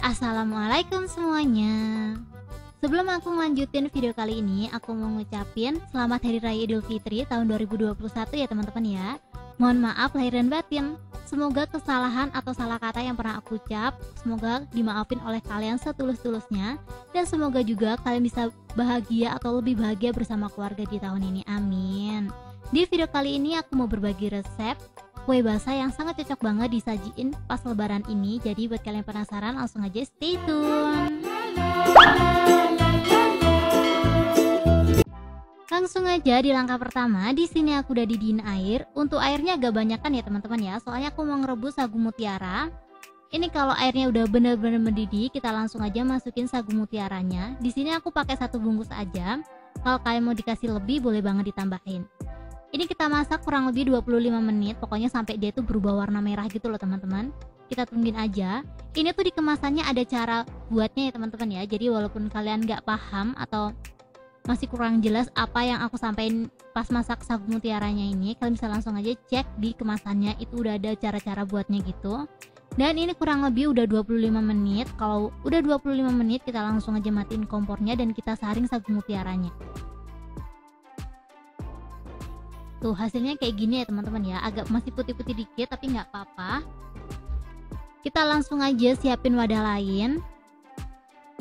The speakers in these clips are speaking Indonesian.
Assalamualaikum semuanya. Sebelum aku ngelanjutin video kali ini, aku mau ngucapin Selamat Hari Raya Idul Fitri tahun 2021 ya teman-teman ya. Mohon maaf lahir dan batin. Semoga kesalahan atau salah kata yang pernah aku ucap semoga dimaafin oleh kalian setulus-tulusnya. Dan semoga juga kalian bisa bahagia atau lebih bahagia bersama keluarga di tahun ini, amin. Di video kali ini aku mau berbagi resep kue basah yang sangat cocok banget disajiin pas lebaran ini. Jadi buat kalian penasaran, langsung aja stay tune. Langsung aja di langkah pertama, di sini aku udah didiin air. Untuk airnya agak banyakan ya teman-teman ya, soalnya aku mau ngerebus sagu mutiara. Ini kalau airnya udah bener-bener mendidih, kita langsung aja masukin sagu mutiaranya. Di sini aku pakai 1 bungkus aja. Kalau kalian mau dikasih lebih, boleh banget ditambahin. Ini kita masak kurang lebih 25 menit, pokoknya sampai dia tuh berubah warna merah gitu loh teman-teman. Kita tungguin aja. Ini tuh di kemasannya ada cara buatnya ya teman-teman ya. Jadi walaupun kalian nggak paham atau masih kurang jelas apa yang aku sampaikan pas masak sagu mutiaranya ini, kalian bisa langsung aja cek di kemasannya, itu udah ada cara-cara buatnya gitu. Dan ini kurang lebih udah 25 menit. Kalau udah 25 menit, kita langsung aja matiin kompornya dan kita saring sagu mutiaranya. Tuh hasilnya kayak gini ya teman-teman ya, agak masih putih-putih dikit tapi nggak apa-apa. Kita langsung aja siapin wadah lain.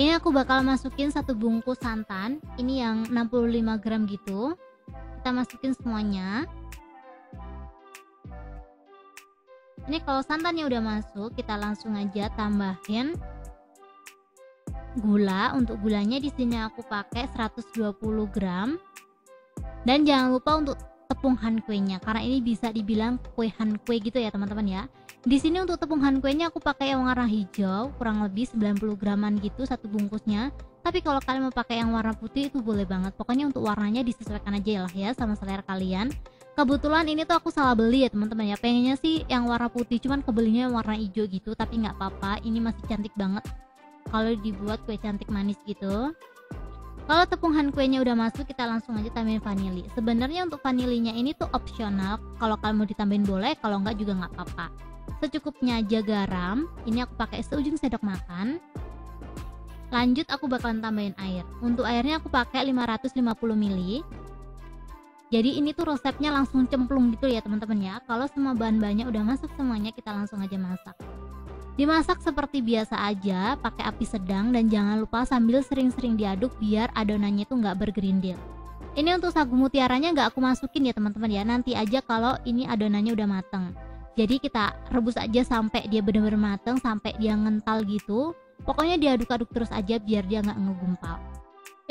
Ini aku bakal masukin 1 bungkus santan, ini yang 65 gram gitu. Kita masukin semuanya. Ini kalau santannya udah masuk, kita langsung aja tambahin gula. Untuk gulanya di sini aku pakai 120 gram. Dan jangan lupa untuk tepung hankuenya, karena ini bisa dibilang kue hankue gitu ya teman-teman ya. Di sini untuk tepung hankuenya aku pakai yang warna hijau, kurang lebih 90 graman gitu 1 bungkusnya. Tapi kalau kalian mau pakai yang warna putih itu boleh banget. Pokoknya untuk warnanya disesuaikan aja lah ya sama selera kalian. Kebetulan ini tuh aku salah beli ya teman-teman ya. Pengennya sih yang warna putih, cuman kebelinya yang warna hijau gitu. Tapi nggak apa-apa, ini masih cantik banget kalau dibuat kue cantik manis gitu. Kalau tepung hankuenya udah masuk, kita langsung aja tambahin vanili. Sebenarnya untuk vanilinya ini tuh opsional. Kalau kalian mau ditambahin boleh, kalau enggak juga nggak apa-apa. Secukupnya aja garam. Ini aku pakai seujung sendok makan. Lanjut aku bakalan tambahin air. Untuk airnya aku pakai 550 ml. Jadi ini tuh resepnya langsung cemplung gitu ya teman-teman ya. Kalau semua bahan-bahannya udah masuk semuanya, kita langsung aja masak. Dimasak seperti biasa aja, pakai api sedang, dan jangan lupa sambil sering-sering diaduk biar adonannya itu nggak bergerindil. Ini untuk sagu mutiaranya nggak aku masukin ya teman-teman ya, nanti aja kalau ini adonannya udah mateng. Jadi kita rebus aja sampai dia bener-bener mateng, sampai dia ngental gitu. Pokoknya diaduk-aduk terus aja biar dia nggak ngegumpal.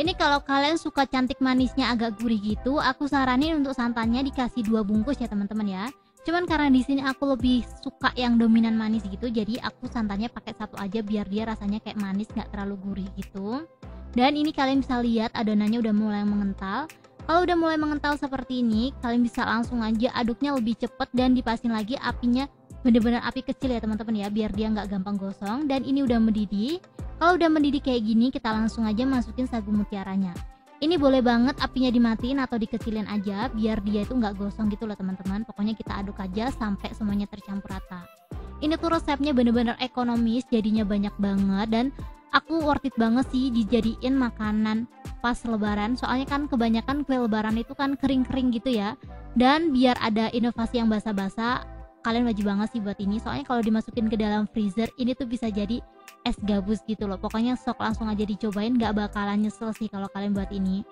Ini kalau kalian suka cantik manisnya agak gurih gitu, aku saranin untuk santannya dikasih 2 bungkus ya teman-teman ya. Cuman karena di sini aku lebih suka yang dominan manis gitu, jadi aku santannya pakai 1 aja biar dia rasanya kayak manis, nggak terlalu gurih gitu. Dan ini kalian bisa lihat adonannya udah mulai mengental. Kalau udah mulai mengental seperti ini, kalian bisa langsung aja aduknya lebih cepet dan dipasin lagi apinya bener-bener api kecil ya teman-teman ya, biar dia nggak gampang gosong. Dan ini udah mendidih. Kalau udah mendidih kayak gini, kita langsung aja masukin sagu mutiaranya. Ini boleh banget apinya dimatiin atau dikecilin aja biar dia itu nggak gosong gitu loh teman-teman. Pokoknya kita aduk aja sampai semuanya tercampur rata. Ini tuh resepnya bener-bener ekonomis, jadinya banyak banget, dan aku worth it banget sih dijadiin makanan pas lebaran. Soalnya kan kebanyakan kue lebaran itu kan kering-kering gitu ya. Dan biar ada inovasi yang basah-basah, kalian wajib banget sih buat ini. Soalnya kalau dimasukin ke dalam freezer, ini tuh bisa jadi es gabus gitu loh. Pokoknya sok langsung aja dicobain, gak bakalan nyesel sih kalau kalian buat ini.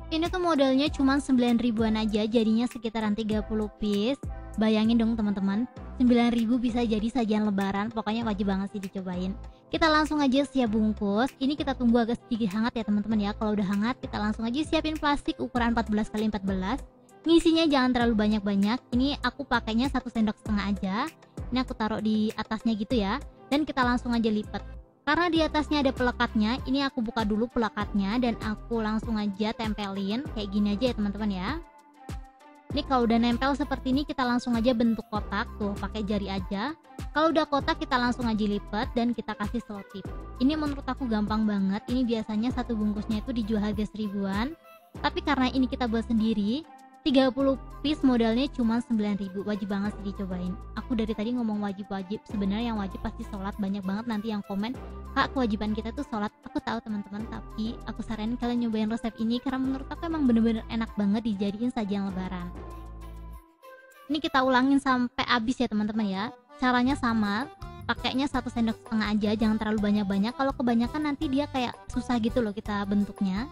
Ini tuh modelnya cuma 9 ribuan aja, jadinya sekitaran 30 piece. Bayangin dong teman-teman, 9 ribu bisa jadi sajian lebaran. Pokoknya wajib banget sih dicobain. Kita langsung aja siap bungkus. Ini kita tunggu agak sedikit hangat ya teman-teman ya. Kalau udah hangat, kita langsung aja siapin plastik ukuran 14x14. Ngisinya jangan terlalu banyak-banyak. Ini aku pakainya 1,5 sendok aja. Ini aku taruh di atasnya gitu ya. Dan kita langsung aja lipat. Karena di atasnya ada pelekatnya, ini aku buka dulu pelekatnya dan aku langsung aja tempelin kayak gini aja ya teman-teman ya. Ini kalau udah nempel seperti ini, kita langsung aja bentuk kotak tuh pakai jari aja. Kalau udah kotak, kita langsung aja lipat dan kita kasih selotip. Ini menurut aku gampang banget. Ini biasanya 1 bungkusnya itu dijual harga 1000-an. Tapi karena ini kita buat sendiri, 30 piece modalnya cuma 9.000. Wajib banget sih dicobain. Aku dari tadi ngomong wajib-wajib, sebenarnya yang wajib pasti sholat. Banyak banget nanti yang komen, kak kewajiban kita tuh sholat. Aku tahu teman-teman, tapi aku saranin kalian nyobain resep ini karena menurut aku emang bener-bener enak banget dijadiin sajian lebaran. Ini kita ulangin sampai habis ya teman-teman ya. Caranya sama, pakainya 1 sendok setengah aja, jangan terlalu banyak-banyak. Kalau kebanyakan nanti dia kayak susah gitu loh kita bentuknya.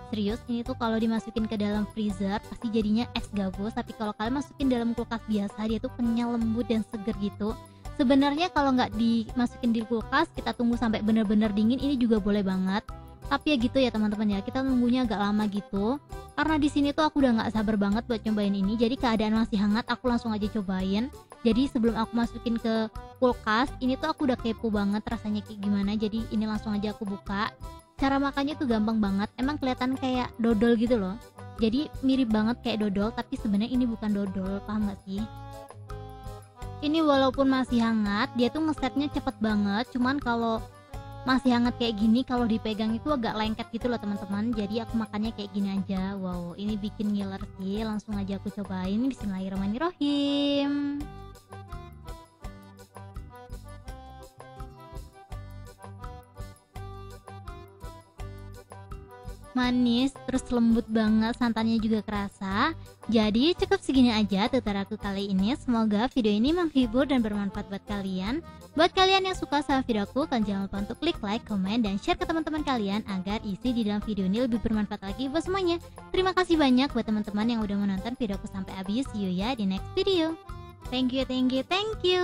Serius, ini tuh kalau dimasukin ke dalam freezer pasti jadinya es gabus, tapi kalau kalian masukin dalam kulkas biasa dia tuh kenyal, lembut dan seger gitu. Sebenarnya kalau nggak dimasukin di kulkas, kita tunggu sampai bener-bener dingin, ini juga boleh banget. Tapi ya gitu ya teman-teman ya, kita nunggunya agak lama gitu. Karena di sini tuh aku udah nggak sabar banget buat cobain ini. Jadi keadaan masih hangat, aku langsung aja cobain. Jadi sebelum aku masukin ke kulkas, ini tuh aku udah kepo banget rasanya kayak gimana. Jadi ini langsung aja aku buka. Cara makannya tuh gampang banget, emang kelihatan kayak dodol gitu loh. Jadi mirip banget kayak dodol, tapi sebenarnya ini bukan dodol, paham gak sih? Ini walaupun masih hangat, dia tuh ngesetnya cepet banget. Cuman kalau masih hangat kayak gini, kalau dipegang itu agak lengket gitu loh teman-teman. Jadi aku makannya kayak gini aja. Wow, ini bikin ngiler sih. Langsung aja aku cobain. Bismillahirrahmanirrahim. Manis, terus lembut banget, santannya juga kerasa. Jadi cukup segini aja tutorial aku kali ini. Semoga video ini menghibur dan bermanfaat buat kalian. Buat kalian yang suka sama video aku, kalian jangan lupa untuk klik like, komen, dan share ke teman-teman kalian agar isi di dalam video ini lebih bermanfaat lagi buat semuanya. Terima kasih banyak buat teman-teman yang udah menonton video aku sampai habis. See you ya di next video. Thank you, thank you, thank you.